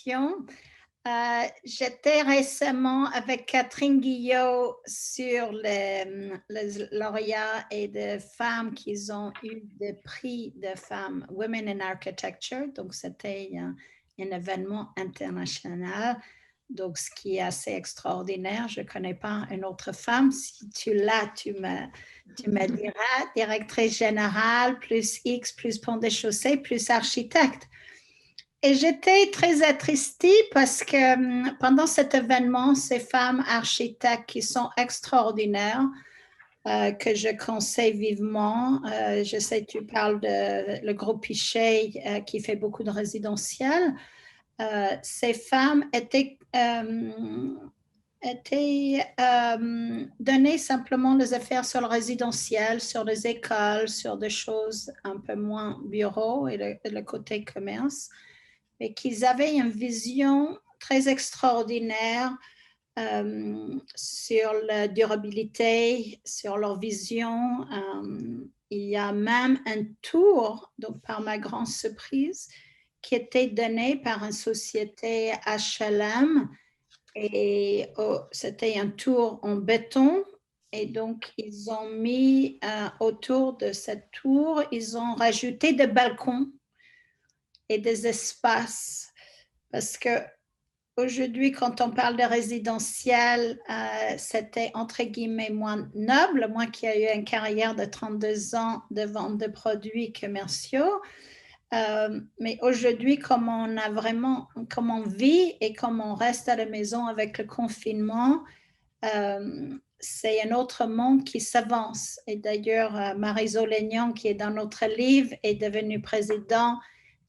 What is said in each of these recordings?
question. J'étais récemment avec Catherine Guillot sur les lauréats et des femmes qui ont eu des prix de femmes Women in Architecture. Donc, c'était un événement international. Donc, ce qui est assez extraordinaire. Je ne connais pas une autre femme. Si tu l'as, tu me diras. Directrice générale, plus X, plus pont de chaussée, plus architecte. Et j'étais très attristée parce que pendant cet événement, ces femmes architectes qui sont extraordinaires, que je conseille vivement, je sais que tu parles de le groupe Pichet qui fait beaucoup de résidentiels, ces femmes étaient données simplement les affaires sur le résidentiel, sur les écoles, sur des choses un peu moins bureau et le côté commerce, et qu'ils avaient une vision très extraordinaire sur la durabilité, sur leur vision. Il y a même un tour, donc par ma grande surprise, qui était donné par une société HLM, et c'était un tour en béton. Et donc, ils ont mis autour de cette tour, ils ont rajouté des balcons et des espaces. Parce que aujourd'hui, quand on parle de résidentiel, c'était entre guillemets moins noble, moi qui ai eu une carrière de 32 ans de vente de produits commerciaux. Mais aujourd'hui, comme on vit et comme on reste à la maison avec le confinement, c'est un autre monde qui s'avance. Et d'ailleurs, Marie-Zo Lénion, qui est dans notre livre, est devenue présidente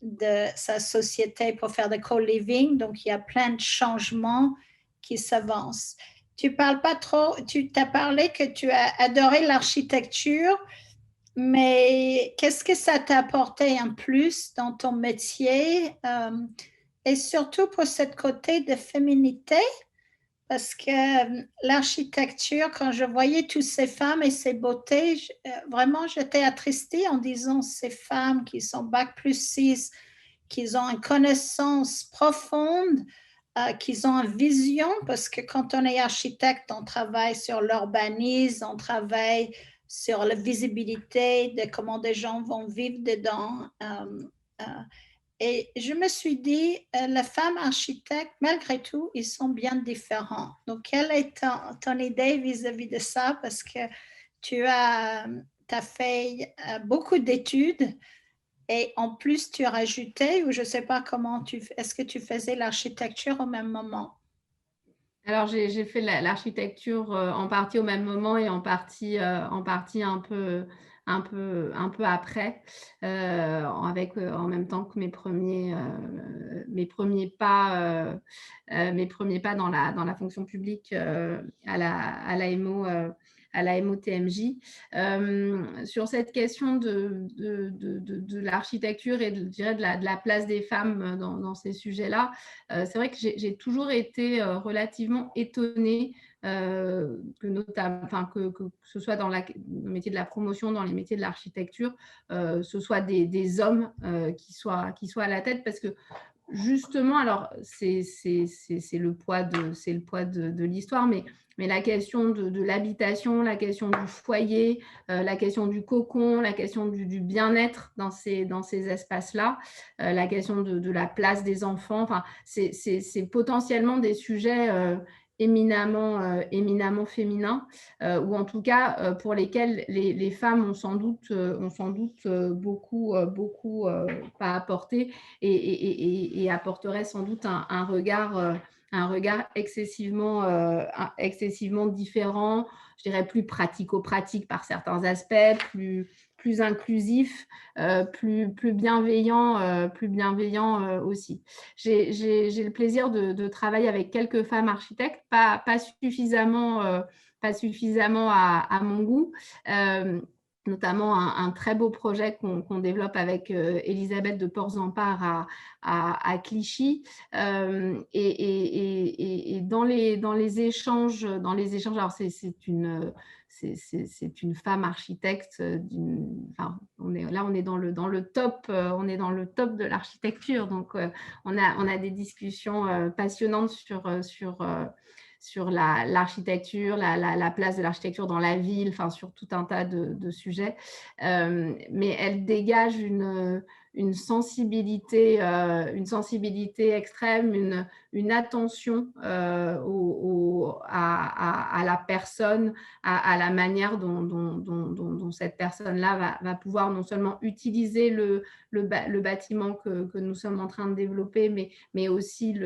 de sa société pour faire de co-living. Donc, il y a plein de changements qui s'avancent. Tu parles pas trop, tu t'as parlé que tu as adoré l'architecture, mais qu'est-ce que ça t'a apporté en plus dans ton métier, et surtout pour ce côté de féminité? Parce que l'architecture, quand je voyais toutes ces femmes et ces beautés, vraiment, j'étais attristée en disant ces femmes qui sont bac plus 6, qui ont une connaissance profonde, qui ont une vision, parce que quand on est architecte, on travaille sur l'urbanisme, on travaille sur la visibilité de comment des gens vont vivre dedans. Et je me suis dit, les femmes architectes, malgré tout, ils sont bien différents. Donc, quelle est ton idée vis-à-vis de ça? Parce que tu as fait beaucoup d'études et en plus, tu as rajouté, ou je ne sais pas comment est-ce que tu faisais l'architecture au même moment? Alors, j'ai fait l'architecture en partie au même moment et en partie un peu après, en même temps que mes premiers pas dans la fonction publique à la MOTMJ. Sur cette question de l'architecture et je dirais de la place des femmes dans ces sujets-là, c'est vrai que j'ai toujours été relativement étonnée que ce soit dans le métier de la promotion, dans les métiers de l'architecture, ce soit des hommes qui soient à la tête, parce que justement, alors c'est le poids de l'histoire, mais la question de l'habitation, la question du foyer, la question du cocon, la question du bien-être dans ces espaces-là, la question de la place des enfants, enfin, c'est potentiellement des sujets éminemment féminins, ou en tout cas pour lesquels les femmes ont sans doute beaucoup à apporter, et apporteraient sans doute un regard excessivement différent, je dirais plus pratico-pratique par certains aspects, plus inclusif, plus bienveillant aussi. J'ai le plaisir de travailler avec quelques femmes architectes, pas suffisamment à mon goût. Notamment un très beau projet qu'on développe avec Elisabeth de Porzampar à Clichy. Et dans les échanges, alors c'est une femme architecte. Enfin, on est dans le top, on est dans le top de l'architecture. Donc, on a des discussions passionnantes sur l'architecture, la place de l'architecture dans la ville, enfin, sur tout un tas de sujets. Mais elle dégage une sensibilité extrême, une attention à la personne, à la manière dont cette personne-là va pouvoir non seulement utiliser le bâtiment que nous sommes en train de développer, mais aussi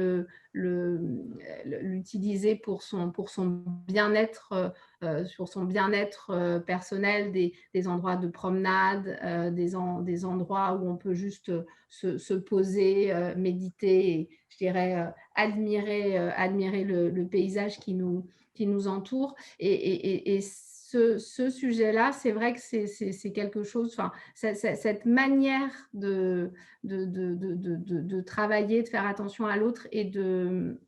l'utiliser pour son bien-être, sur son bien-être personnel, des endroits de promenade, des endroits où on peut juste se poser, méditer et, je dirais, admirer le paysage qui nous entoure. Et ce sujet-là, c'est vrai que c'est quelque chose, enfin, cette manière de travailler, de faire attention à l'autre et du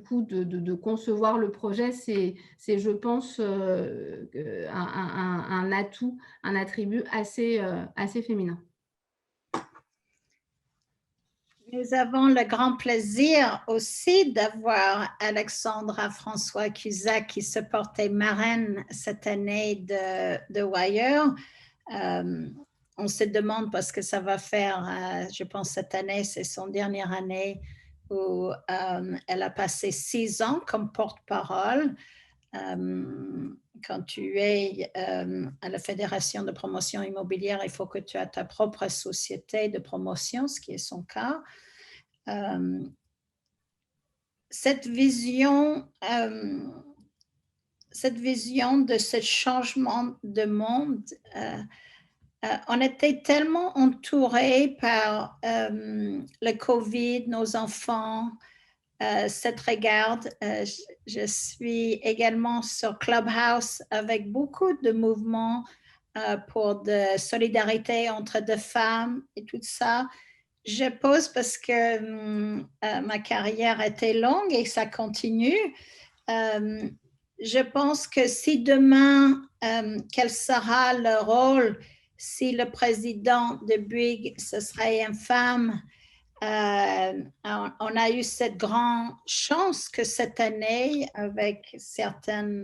coup de concevoir le projet, c'est je pense, un atout, un attribut assez féminin. Nous avons le grand plaisir aussi d'avoir Alexandra François Cusack qui se portait marraine cette année de Wire. On se demande parce que ça va faire, je pense cette année, c'est son dernière année où elle a passé 6 ans comme porte-parole. Quand tu es à la Fédération de promotion immobilière, il faut que tu aies ta propre société de promotion, ce qui est son cas. Cette vision de ce changement de monde, on était tellement entourés par le COVID, nos enfants, cette regarde. Je suis également sur Clubhouse avec beaucoup de mouvements pour de solidarité entre deux femmes et tout ça. Je pose parce que ma carrière était longue et ça continue. Je pense que si demain, quel sera le rôle si le président de Bouygues, ce serait une femme? On a eu cette grande chance que cette année, avec certains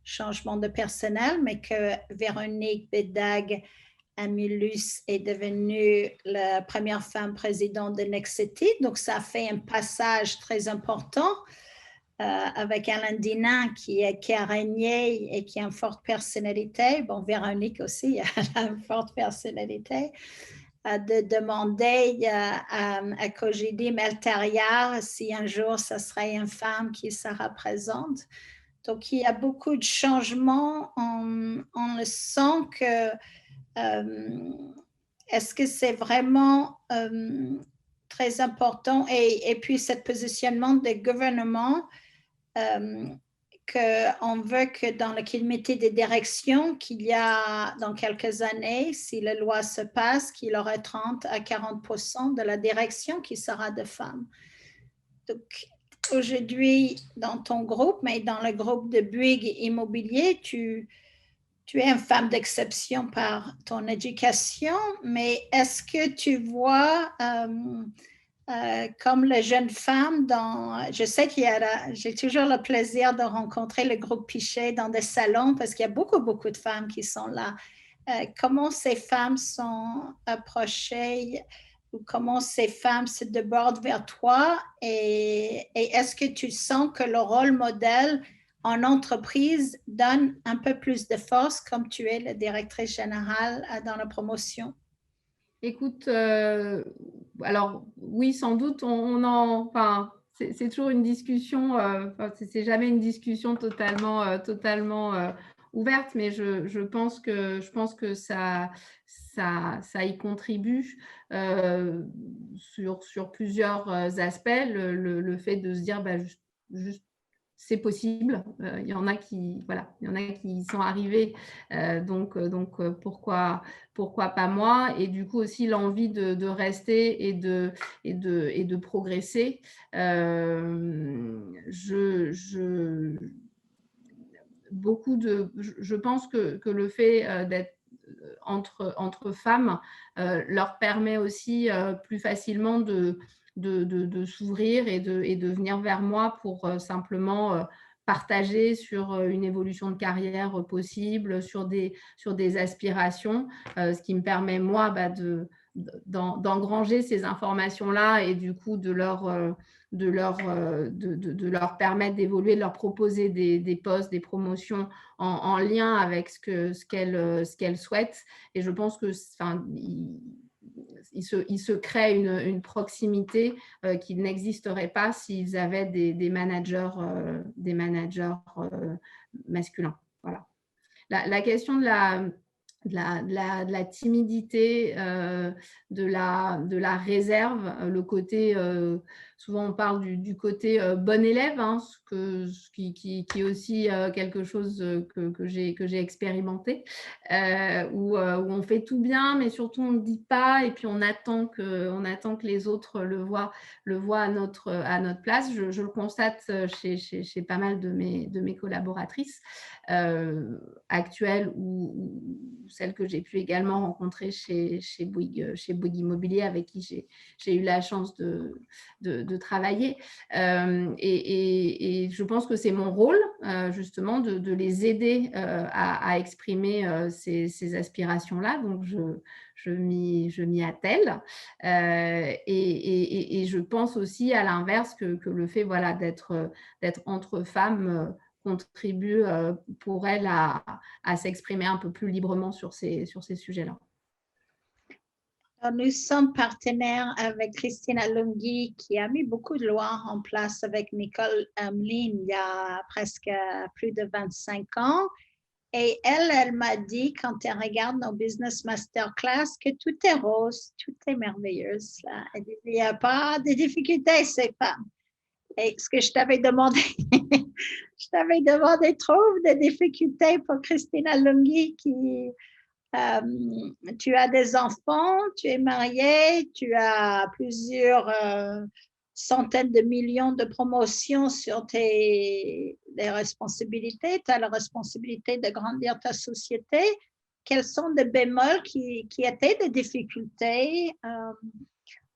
changements de personnel, mais que Véronique Bédag-Amilus est devenue la première femme présidente de Nexity. Donc, ça a fait un passage très important avec Alain Dinan qui a régné et qui a une forte personnalité. Bon, Véronique aussi a une forte personnalité. De demander à Cogidim Eltaria si un jour ce serait une femme qui sera présente. Donc, il y a beaucoup de changements. On le sent que est-ce que c'est vraiment très important? Et puis, ce positionnement des gouvernements, qu'on veut que dans le comité de direction, qu'il y a dans quelques années, si la loi se passe, qu'il y aurait 30 à 40% de la direction qui sera de femmes. Donc, aujourd'hui, dans ton groupe, mais dans le groupe de Bouygues Immobilier, tu es une femme d'exception par ton éducation, mais est-ce que tu vois comme les jeunes femmes, je sais j'ai toujours le plaisir de rencontrer le groupe Pichet dans des salons parce qu'il y a beaucoup, beaucoup de femmes qui sont là. Comment ces femmes sont approchées ou comment ces femmes se débordent vers toi et est-ce que tu sens que le rôle modèle en entreprise donne un peu plus de force comme tu es la directrice générale dans la promotion? Écoute, alors oui, sans doute, enfin, c'est toujours une discussion, c'est jamais une discussion totalement ouverte, mais je pense que ça y contribue sur plusieurs aspects. Le fait de se dire, juste c'est possible. Il y en a qui y sont arrivés, donc pourquoi pas moi? Et du coup aussi l'envie de rester et de progresser. je pense que le fait d'être entre femmes leur permet aussi plus facilement de s'ouvrir et de venir vers moi pour simplement partager sur une évolution de carrière possible, sur des aspirations, ce qui me permet, moi, d'engranger ces informations-là et du coup de leur permettre d'évoluer, de leur proposer des postes, des promotions en lien avec ce qu'elles souhaitent. Et je pense que, enfin, il se crée une proximité qui n'existerait pas s'ils avaient des managers masculins. Voilà. La question de la timidité, de la réserve, le côté, souvent on parle du côté bon élève, hein, ce qui est aussi quelque chose que j'ai expérimenté, où on fait tout bien, mais surtout on ne dit pas, et puis on attend que les autres le voient à notre place. Je le constate chez pas mal de mes collaboratrices actuelles ou celles que j'ai pu également rencontrer chez Bouygues Immobilier, avec qui j'ai eu la chance de travailler. Et je pense que c'est mon rôle, justement, de les aider à exprimer ces aspirations-là. Donc, je m'y attelle. Et je pense aussi, à l'inverse, que le fait, voilà, d'être entre femmes contribue pour elle à s'exprimer un peu plus librement sur ces sujets-là. Nous sommes partenaires avec Christina Lungi, qui a mis beaucoup de lois en place avec Nicole Hamlin il y a presque plus de 25 ans. Et elle m'a dit, quand elle regarde nos business masterclass, que tout est rose, tout est merveilleux. Elle dit, il n'y a pas de difficultés, ces femmes. Et ce que je t'avais demandé, trouve des difficultés pour Christina Lungi, qui tu as des enfants, tu es mariée, tu as plusieurs centaines de millions de promotions sur tes responsabilités, tu as la responsabilité de grandir ta société. Quels sont les bémols qui étaient des difficultés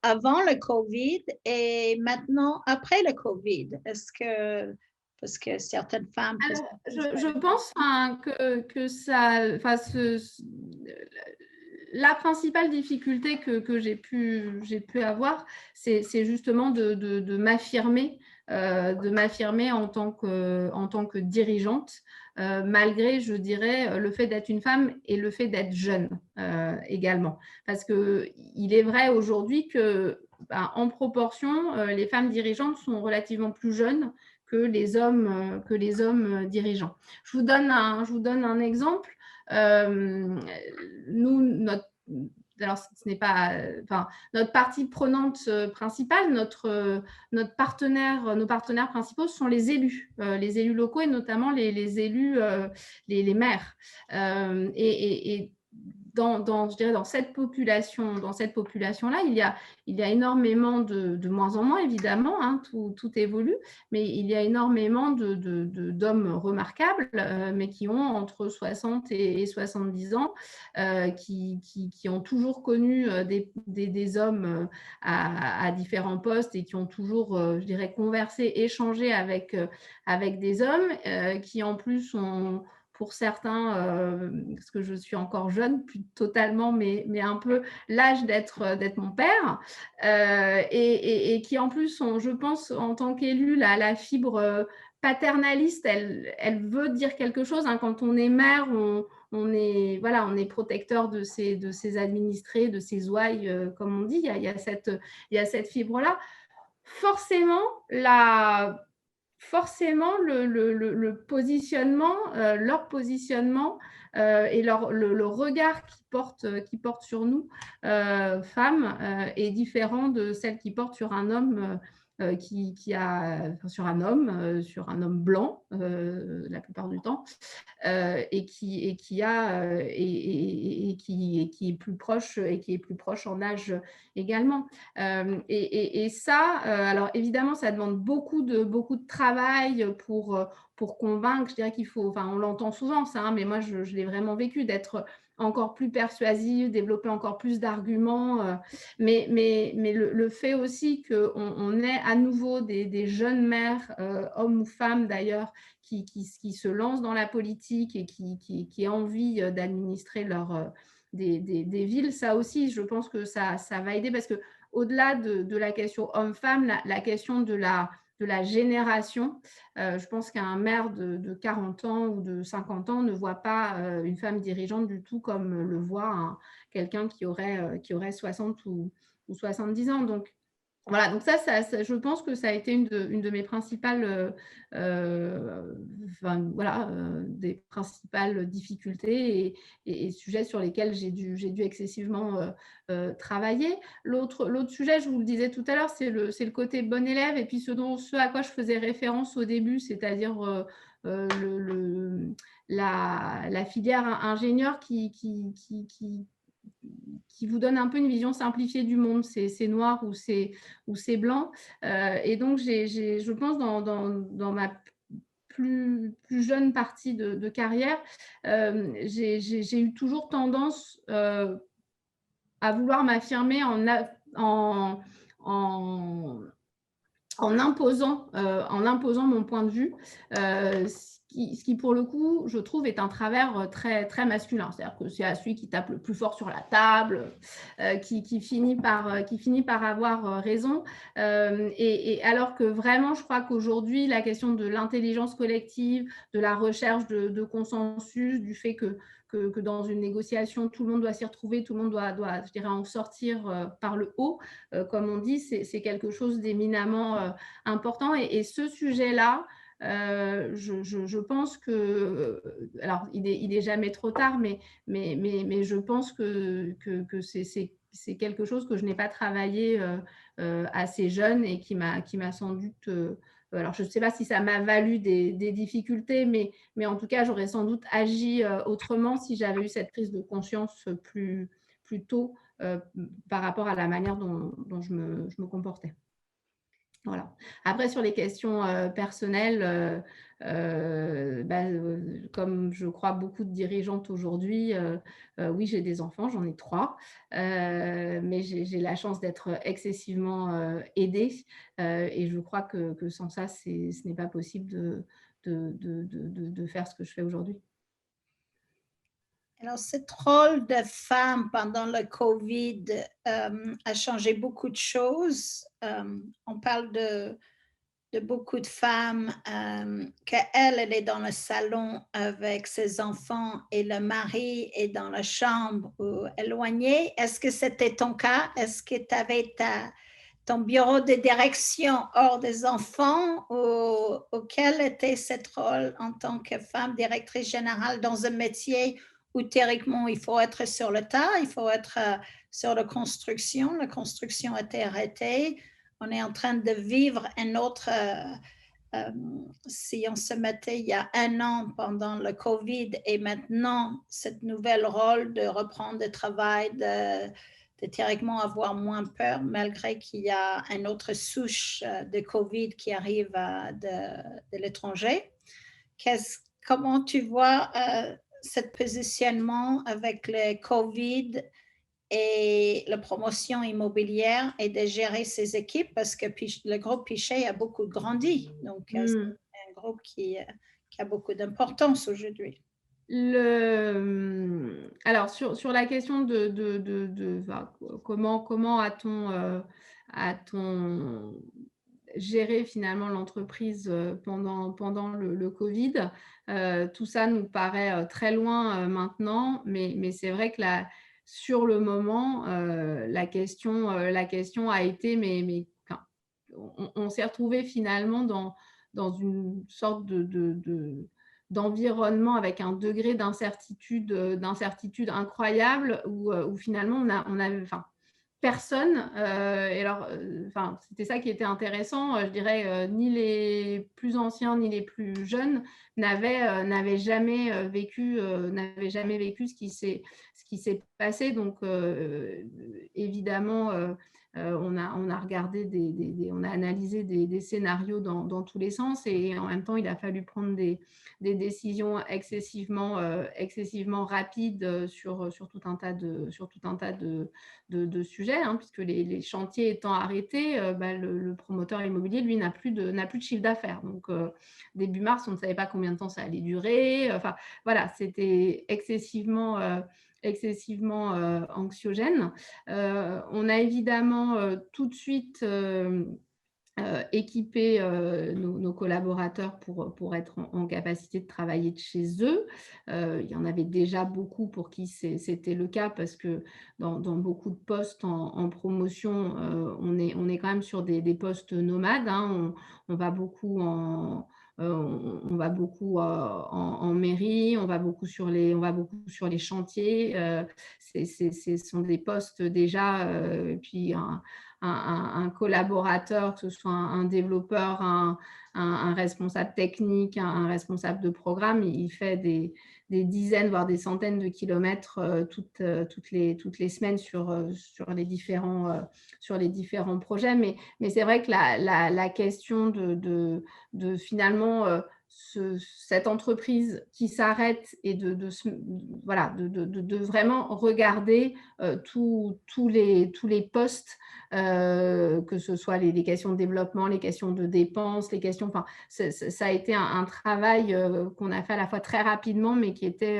avant le COVID et maintenant après le COVID? Parce que certaines femmes… Alors, je pense que ça… la principale difficulté que j'ai pu avoir, c'est justement de m'affirmer en tant que dirigeante, malgré, je dirais, le fait d'être une femme et le fait d'être jeune également. Parce qu'il est vrai aujourd'hui que, en proportion, les femmes dirigeantes sont relativement plus jeunes que les hommes dirigeants. Je vous donne un exemple. Nous, alors ce n'est pas, notre partie prenante principale, nos partenaires principaux sont les élus locaux, et notamment les élus, les maires. Et je dirais, dans cette population-là, il y a énormément de moins en moins, évidemment, hein, tout évolue, mais il y a énormément d'hommes remarquables, mais qui ont entre 60 et 70 ans, qui ont toujours connu des hommes à différents postes, et qui ont toujours, je dirais, conversé, échangé avec des hommes, qui en plus ont… Pour certains, parce que je suis encore jeune, plus totalement, mais un peu l'âge d'être mon père, et qui en plus ont, je pense, en tant qu'élu, la fibre paternaliste, elle veut dire quelque chose, hein. Quand on est mère, on est protecteur de ses administrés, de ses ouailles, comme on dit. Il y a cette fibre-là. Forcément, le positionnement, leur positionnement et le regard qu'ils portent sur nous, femmes, est différent de celle qu'ils portent sur un homme sur un homme blanc la plupart du temps, et qui est plus proche en âge également. Et ça, alors évidemment, ça demande beaucoup de travail pour convaincre. Je dirais qu'il faut, enfin, on l'entend souvent ça, hein, mais moi je l'ai vraiment vécu, d'être encore plus persuasive, développer encore plus d'arguments. Mais le fait aussi qu'on ait à nouveau des jeunes mères, hommes ou femmes d'ailleurs, qui se lancent dans la politique et qui aient envie d'administrer des villes, ça aussi, je pense que ça va aider, parce qu'au-delà de la question homme-femme, la question de la génération, je pense qu'un maire de 40 ans ou de 50 ans ne voit pas une femme dirigeante du tout comme le voit quelqu'un qui aurait 60 ou 70 ans. Donc, voilà, donc ça, je pense que ça a été une de mes principales, enfin, voilà, des principales difficultés et sujets sur lesquels j'ai dû excessivement travailler. L'autre sujet, je vous le disais tout à l'heure, c'est le côté bon élève, et puis ce à quoi je faisais référence au début, c'est-à-dire la filière ingénieur qui vous donne un peu une vision simplifiée du monde. C'est noir ou c'est blanc. Et donc, je pense, dans ma plus jeune partie de carrière, j'ai eu toujours tendance à vouloir m'affirmer en, en, en imposant mon point de vue, ce qui, pour le coup, je trouve, est un travers très, très masculin. C'est-à-dire que c'est à celui qui tape le plus fort sur la table, qui finit par avoir raison. Et alors que vraiment, je crois qu'aujourd'hui, la question de l'intelligence collective, de la recherche de consensus, du fait que dans une négociation, tout le monde doit s'y retrouver, tout le monde doit je dirais, en sortir par le haut, comme on dit, c'est quelque chose d'éminemment important. Et ce sujet-là, je pense que, alors il est jamais trop tard, mais je pense que c'est quelque chose que je n'ai pas travaillé assez jeune, et qui m'a sans doute, alors je ne sais pas si ça m'a valu des difficultés, mais en tout cas, j'aurais sans doute agi autrement si j'avais eu cette prise de conscience plus tôt par rapport à la manière dont je me comportais. Voilà. Après, sur les questions personnelles, comme je crois beaucoup de dirigeantes aujourd'hui, oui, j'ai des enfants, j'en ai 3, mais j'ai la chance d'être excessivement aidée, et je crois que sans ça, ce n'est pas possible de faire ce que je fais aujourd'hui. Alors, ce rôle de femme pendant le COVID a changé beaucoup de choses. On parle de beaucoup de femmes elle est dans le salon avec ses enfants et le mari est dans la chambre ou éloigné. Est-ce que c'était ton cas? Est-ce que tu avais ton bureau de direction hors des enfants, ou quel était ce rôle en tant que femme directrice générale dans un métier où théoriquement il faut être sur le tas, il faut être sur la construction a été arrêtée, on est en train de vivre un autre, si on se mettait il y a 1 an pendant le COVID et maintenant cette nouvelle rôle de reprendre le travail, de théoriquement avoir moins peur, malgré qu'il y a une autre souche de COVID qui arrive de l'étranger. Comment tu vois ce positionnement avec le COVID et la promotion immobilière et de gérer ses équipes, parce que le groupe Pichet a beaucoup grandi, donc c'est un groupe qui a beaucoup d'importance aujourd'hui. Alors, sur la question enfin, comment a-t-on géré finalement l'entreprise pendant le Covid, tout ça nous paraît très loin maintenant, mais c'est vrai que sur le moment, la question a été, enfin, on s'est retrouvé finalement dans une sorte d'environnement avec un degré d'incertitude incroyable, où finalement on avait, enfin, personne, et alors, enfin, c'était ça qui était intéressant, je dirais, ni les plus anciens ni les plus jeunes n'avaient jamais vécu ce qui s'est passé. Donc, évidemment, on a regardé on a analysé des scénarios dans tous les sens, et en même temps, il a fallu prendre des décisions excessivement rapides, sur tout un tas de sujets, hein, puisque les chantiers étant arrêtés, bah, le promoteur immobilier, lui, n'a plus de chiffre d'affaires. Donc, début mars, on ne savait pas combien de temps ça allait durer. Enfin, voilà, c'était excessivement anxiogène. On a évidemment tout de suite équiper nos collaborateurs pour être en capacité de travailler de chez eux. Il y en avait déjà beaucoup pour qui c'était le cas, parce que dans beaucoup de postes en promotion, on est quand même sur des postes nomades, hein. On va beaucoup en mairie, on va beaucoup sur les chantiers. Ce sont des postes déjà, puis un collaborateur, que ce soit un développeur, un responsable technique, un responsable de programme, il fait des dizaines, voire des centaines de kilomètres toutes les semaines sur les différents projets. Mais c'est vrai que la question de finalement cette entreprise qui s'arrête, et voilà, de vraiment regarder tous les postes, que ce soit les questions de développement, les questions de dépenses, les questions, enfin, ça a été un travail qu'on a fait à la fois très rapidement, mais qui était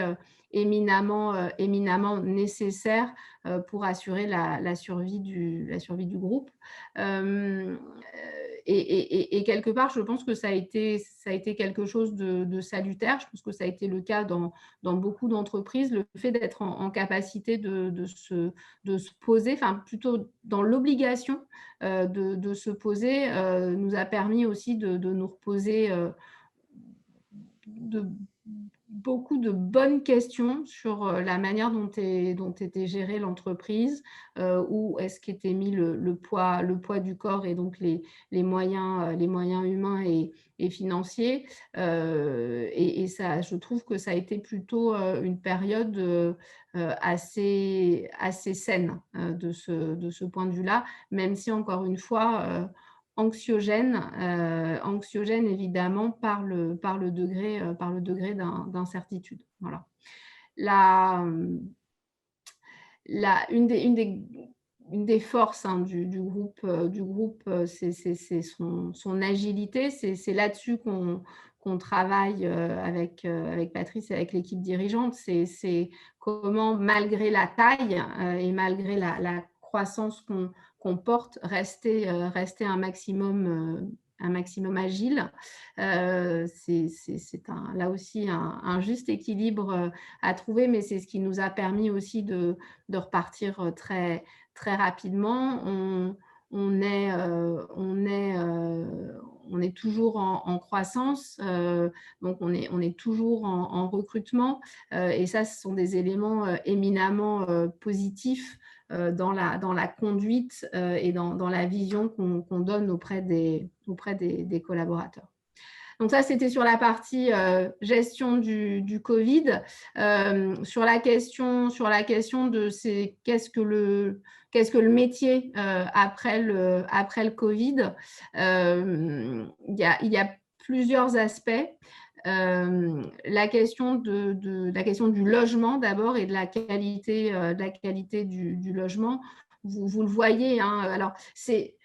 éminemment nécessaire pour assurer la survie du groupe. Et quelque part, je pense que ça a été quelque chose de salutaire. Je pense que ça a été le cas dans beaucoup d'entreprises, le fait d'être en capacité de se poser, enfin plutôt dans l'obligation de se poser, nous a permis aussi de nous reposer de beaucoup de bonnes questions sur la manière dont était gérée l'entreprise, où est-ce qu'était mis le poids du corps, et donc les moyens humains et financiers. Et ça, je trouve que ça a été plutôt une période assez saine de ce point de vue-là, même si, encore une fois, anxiogène évidemment par le degré d'incertitude. Voilà. Une des forces, hein, du groupe, c'est son agilité. C'est là-dessus qu'on travaille avec Patrice et avec l'équipe dirigeante. C'est comment, malgré la taille et malgré la croissance qu'on porte, rester un maximum agile. C'est là aussi un juste équilibre à trouver, mais c'est ce qui nous a permis aussi de repartir très, très rapidement. On est toujours en croissance, donc on est toujours en recrutement, et ça, ce sont des éléments éminemment positifs dans la conduite et dans la vision qu'on donne auprès des collaborateurs. Donc ça, c'était sur la partie gestion du Covid. Sur la question de qu'est-ce que le métier après le Covid, il y a plusieurs aspects. La question du logement d'abord, et de la qualité du logement. Vous le voyez, hein, alors c'est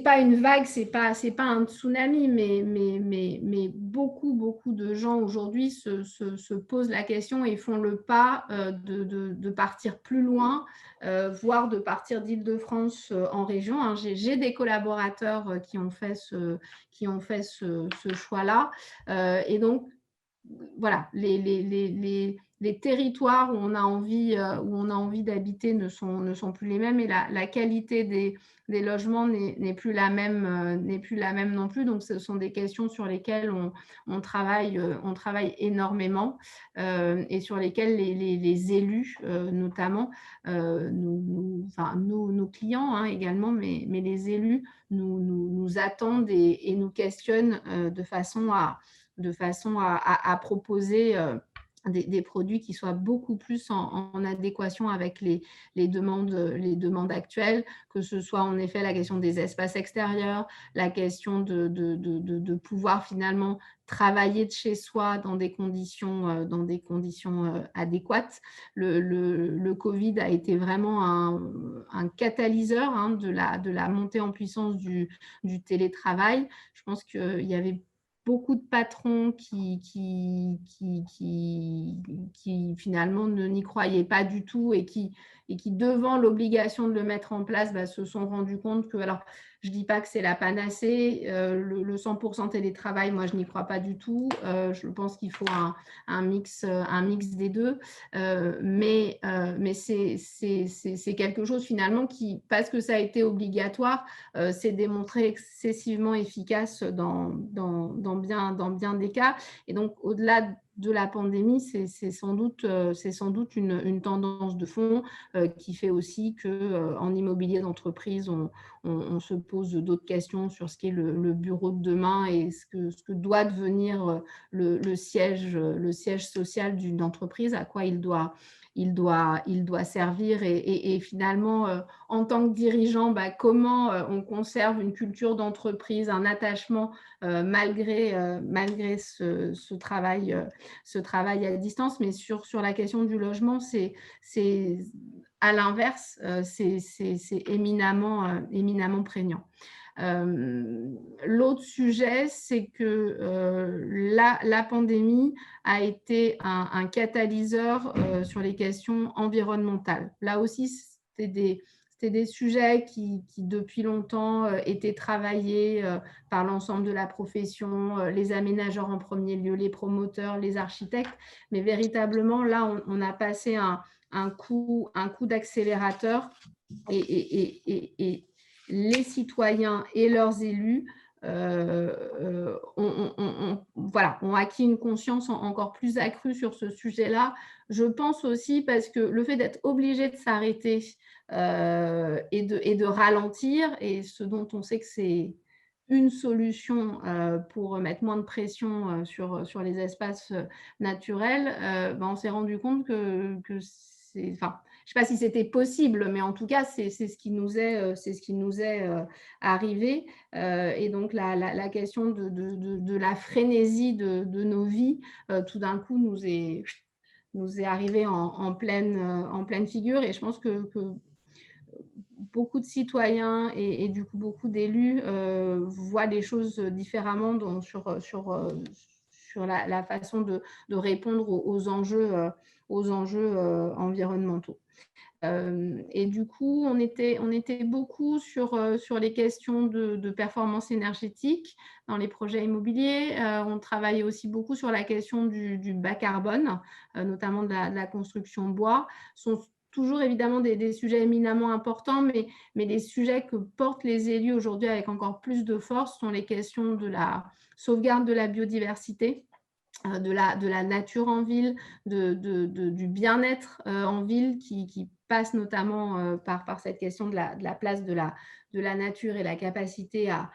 pas une vague, c'est pas un tsunami, mais beaucoup de gens aujourd'hui se posent la question et font le pas de partir plus loin, voire de partir d'Île-de-France en région, hein. J'ai des collaborateurs qui ont fait ce choix-là, et donc voilà, les les territoires où on a envie d'habiter ne sont plus les mêmes, et la qualité des logements n'est plus la même, non plus. Donc ce sont des questions sur lesquelles on travaille énormément, et sur lesquelles les élus, notamment, nos clients, hein, également, mais les élus nous attendent et nous questionnent, de façon à proposer des produits qui soient beaucoup plus en adéquation avec les demandes actuelles, que ce soit en effet la question des espaces extérieurs, la question de pouvoir finalement travailler de chez soi dans des conditions, adéquates. Le Covid a été vraiment un catalyseur, hein, de la montée en puissance du télétravail. Je pense qu'il y avait beaucoup de patrons qui finalement n'y croyaient pas du tout, et qui devant l'obligation de le mettre en place, se sont rendus compte que, alors je ne dis pas que c'est la panacée, le 100% télétravail, moi je n'y crois pas du tout. Je pense qu'il faut un mix des deux, mais c'est quelque chose finalement qui, parce que ça a été obligatoire, s'est démontré excessivement efficace dans bien des cas. Et donc, au-delà de la pandémie, c'est sans doute une tendance de fond, qui fait aussi qu'en immobilier d'entreprise, on se pose d'autres questions sur ce qu'est le bureau de demain, et ce que doit devenir le siège social d'une entreprise, à quoi il doit servir, et finalement, en tant que dirigeant, comment on conserve une culture d'entreprise, un attachement, malgré ce travail à distance. Mais sur la question du logement, c'est à l'inverse, c'est éminemment prégnant. L'autre sujet, c'est que la pandémie a été un catalyseur sur les questions environnementales. Là aussi, c'était des sujets qui depuis longtemps étaient travaillés par l'ensemble de la profession, les aménageurs en premier lieu, les promoteurs, les architectes. Mais véritablement, là, on a passé un coup d'accélérateur, et les citoyens et leurs élus ont acquis une conscience encore plus accrue sur ce sujet-là. Je pense aussi parce que le fait d'être obligé de s'arrêter et de ralentir, et ce dont on sait que c'est une solution pour mettre moins de pression sur les espaces naturels, on s'est rendu compte que c'est… Enfin, je ne sais pas si c'était possible, mais en tout cas, c'est ce qui nous est arrivé. Et donc, la question de la frénésie de nos vies, tout d'un coup, nous est arrivée en pleine figure. Et je pense que beaucoup de citoyens et du coup beaucoup d'élus voient les choses différemment sur la façon de répondre aux enjeux environnementaux. Et du coup, on était beaucoup sur les questions de performance énergétique dans les projets immobiliers. On travaillait aussi beaucoup sur la question du bas carbone, notamment de la construction bois. Ce sont toujours évidemment des sujets éminemment importants, mais les sujets que portent les élus aujourd'hui avec encore plus de force sont les questions de la sauvegarde de la biodiversité, de la nature en ville, du bien-être en ville, qui passe notamment par cette question de la place de la nature et la capacité à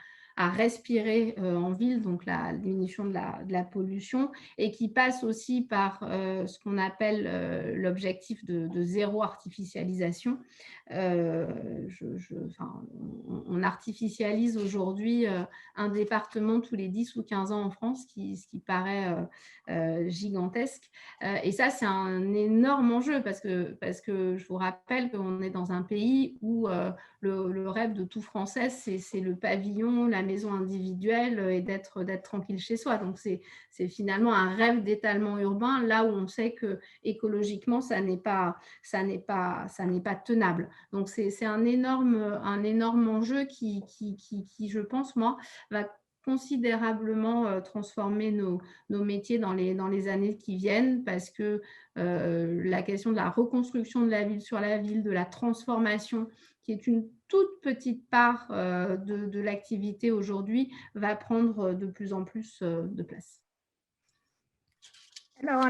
respirer en ville, donc la diminution de la pollution, et qui passe aussi par ce qu'on appelle l'objectif de zéro artificialisation. On artificialise aujourd'hui un département tous les 10 ou 15 ans en France, ce qui paraît gigantesque. Et ça, c'est un énorme enjeu, parce que je vous rappelle qu'on est dans un pays où le rêve de tout Français, c'est le pavillon, la maison individuelle, et d'être tranquille chez soi. Donc, c'est finalement un rêve d'étalement urbain, là où on sait que écologiquement, ça n'est pas tenable. Donc, c'est un énorme enjeu qui, je pense, moi, va considérablement transformer nos métiers dans les années qui viennent parce que la question de la reconstruction de la ville sur la ville, de la transformation, qui est une toute petite part de l'activité aujourd'hui, va prendre de plus en plus de place. Alors,